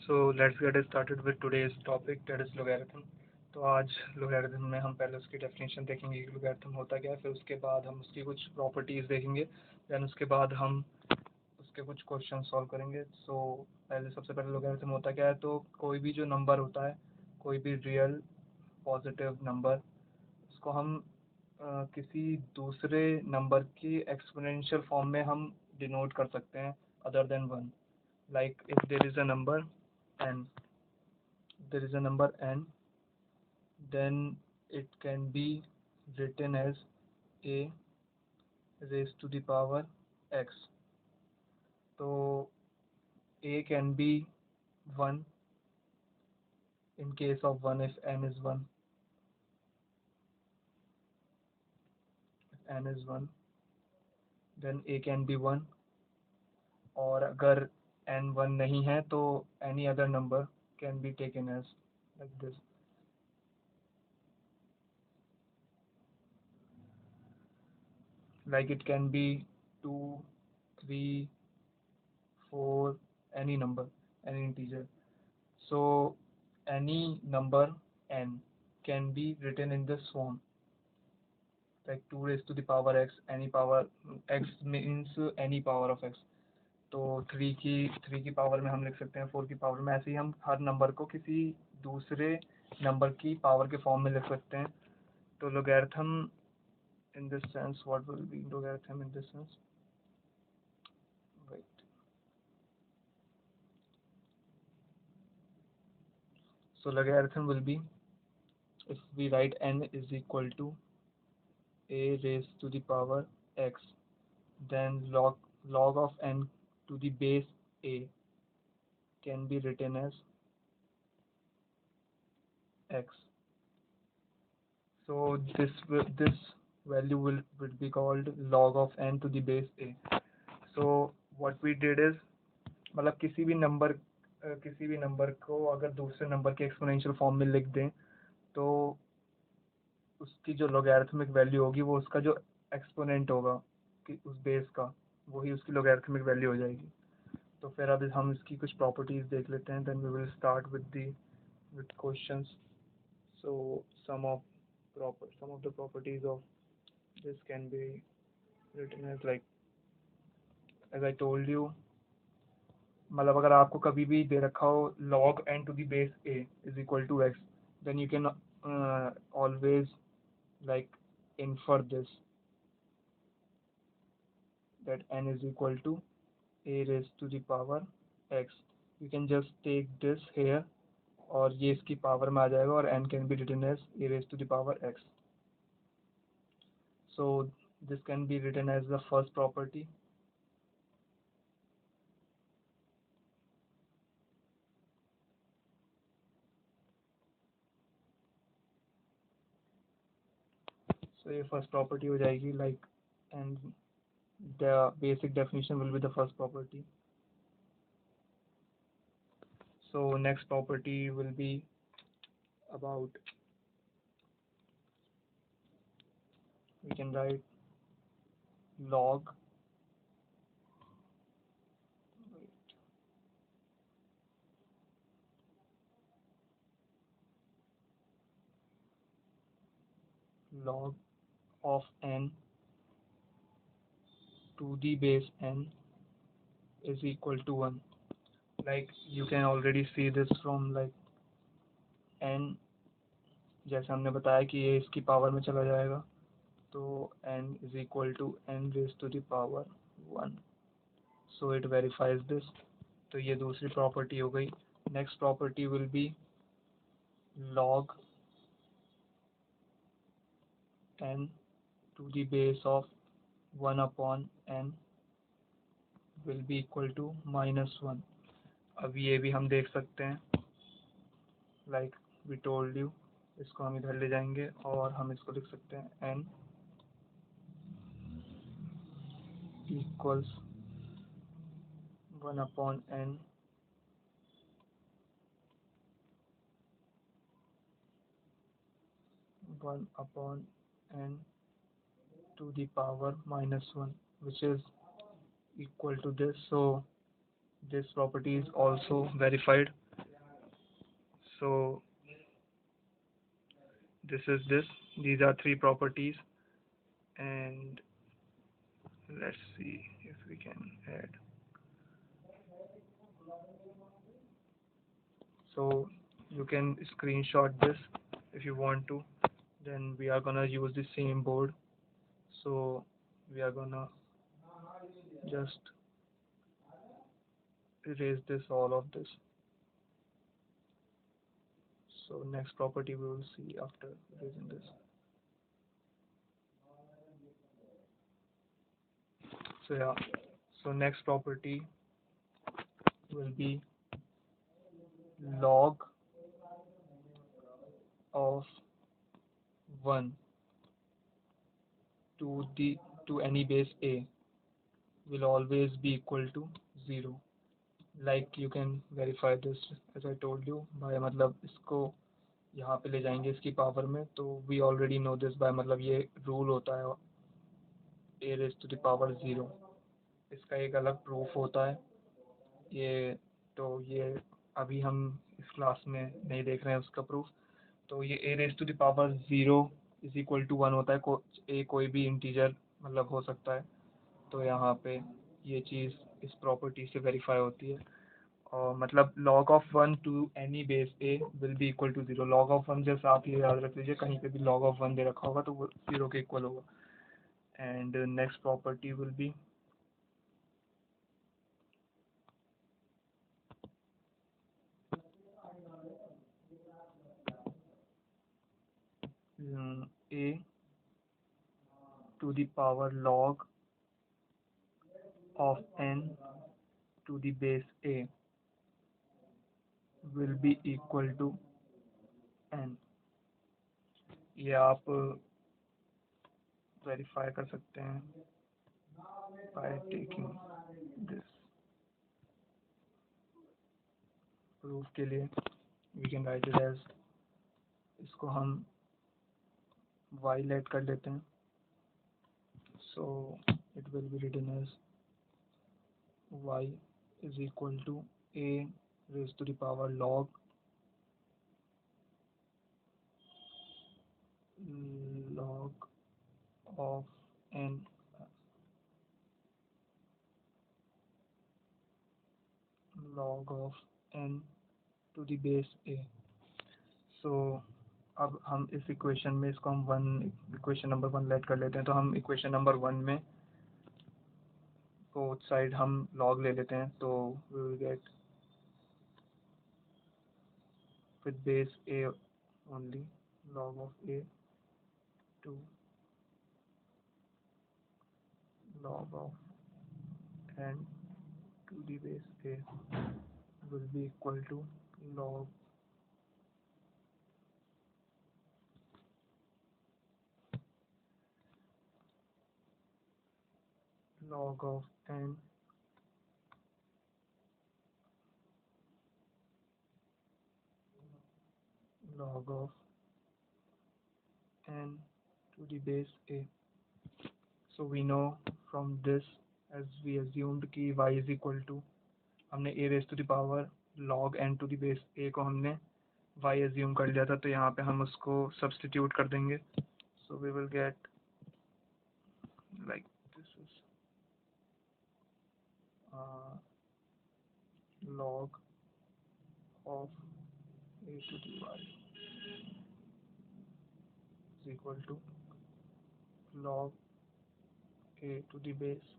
So let's get started with today's topic that is logarithm. तो आज logarithm में हम पहले उसकी डेफिनेशन देखेंगे कि लोगैरिथम होता क्या है, फिर उसके बाद हम उसकी कुछ प्रॉपर्टीज़ देखेंगे, देन उसके बाद हम उसके कुछ क्वेश्चन सॉल्व करेंगे। सो पहले सबसे पहले लोगैरिथम होता क्या है, तो कोई भी जो नंबर होता है, कोई भी रियल पॉजिटिव नंबर, उसको हम किसी दूसरे नंबर की एक्सपोनेंशियल फॉर्म में हम डिनोट कर सकते हैं other than one. Like if there is a number n, then it can be written as a raised to the power x. So a can be 1 in case of 1 if n is 1. If n is 1, then a can be 1. और अगर n 1 नहीं है तो any other number can be taken as like this. Like it can be 2, 3, 4, any number, any integer. So any number n can be written in this form, like 2 raised to the power x, any power x means any power of x. तो 3 की power में हम लिख सकते हैं 4 की power में, ऐसे ही हम हर नंबर को किसी दूसरे नंबर की पावर के फॉर्म में लिख सकते हैं। तो logarithm in this sense, what will be logarithm in this sense? Right. So logarithm will be, if we write n is equal to a raised to the power x, then log of n to the base a can be written as x. So this value will be called log of n to the base a. So what we did is, मतलब किसी भी number को अगर दूसरे number के exponential form में लिख दें, तो उसकी जो लॉगरिथमिक वैल्यू होगी वो उसका जो एक्सपोनेंट होगा कि उस बेस का, वही उसकी लॉगरिथमिक वैल्यू हो जाएगी। तो फिर अब हम इसकी कुछ प्रॉपर्टीज़ देख लेते हैं, then we will start with questions. So some of the properties of this can be written as like, as I told you, मतलब अगर आपको कभी भी दे रखा हो log n to the base a is equal to x, then you can always like infer this, that n is equal to a raised to the power x. You can just take this here और ये इसकी power में आ जाएगा और n can be written as a raised to the power x. So this can be written as the first property. So ये first property हो जाएगी like, and the basic definition will be the first property. So next property will be about, we can write log log of n to the base n is equal to 1. Like you can already see this from like n, जैसे हमने बताया कि ये इसकी power में चला जाएगा, तो n is equal to n raised to the power 1. So it verifies this. तो ये दूसरी प्रॉपर्टी हो गई. Next property will be log n to the base of 1 upon n will be equal to -1. अब ये भी हम देख सकते हैं, like we told you, इसको हम इधर ले जाएंगे और हम इसको लिख सकते हैं n equals 1 upon n to the power -1, which is equal to this. So this property is also verified. So these are three properties, and let's see if we can add. So you can screenshot this if you want to. Then we are gonna use the same board. So we are gonna just erase this, all of this. So next property we will see after erasing this. So yeah, so next property will be log of 1 to any base a will always be equal to 0. Like you can verify this as I told you by मतलब इसको यहाँ पे ले जाएंगे इसकी power में, तो we already know this by मतलब ये रूल होता है a raised to the power 0. इसका एक अलग प्रूफ होता है ये, तो ये अभी हम इस क्लास में नहीं देख रहे हैं उसका प्रूफ। तो ये a raised to the power 0 is equal to 1 होता है, कोई भी इंटीजर मतलब हो सकता है। तो यहाँ पे ये चीज़ इस प्रॉपर्टी से वेरीफाई होती है, और मतलब log of 1 to any base a will be equal to 0। log of 1 जैसे आप ये याद रख लीजिए, कहीं पे भी log of 1 दे रखा होगा तो वो 0 के इक्वल होगा। And next property will be a to the power log of n to the base a will be equal to n। ये आप वेरीफाई कर सकते हैं by taking this proof के लिए we can write it as, इसको हम y let कर लेते हैं, so it will be written as y is equal to a raised to the power log of n log of n to the base a। so अब हम इस equation में इसको हम इक्वेशन नंबर 1 लेट कर लेते हैं, तो हम इक्वेशन नंबर 1 में बोथ साइड हम log ले लेते हैं, तो we will get with base a only log of a to log of n to the base a will be equal to log of n log of n to the base a। so we know from this, as we assumed कि y is equal to, हमने a raised to the power log n to the base a को हमने y assume कर लिया था, तो यहाँ पे हम उसको सब्स्टिट्यूट कर देंगे। so we will get like this is log of a to the y is equal to log a to the base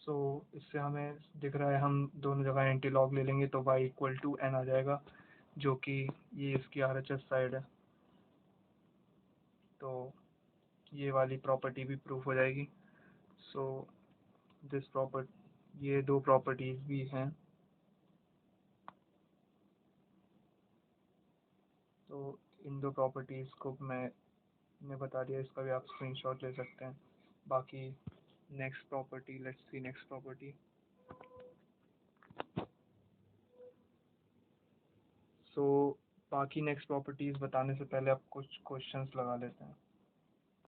सो इससे हमें दिख रहा है, हम दोनों जगह एंटी लॉग ले लेंगे तो y इक्वल टू n आ जाएगा, जो कि ये इसकी RHS साइड है, तो ये वाली प्रॉपर्टी भी प्रूफ हो जाएगी। सो दिस प्रॉपर्टी, ये दो प्रॉपर्टीज भी हैं, तो इन दो प्रॉपर्टीज को मैंने बता दिया, इसका भी आप स्क्रीनशॉट ले सकते हैं। बाकी next property, let's see next property. So बाकी नेक्स्ट प्रॉपर्टीज बताने से पहले आप कुछ क्वेश्चंस लगा लेते हैं।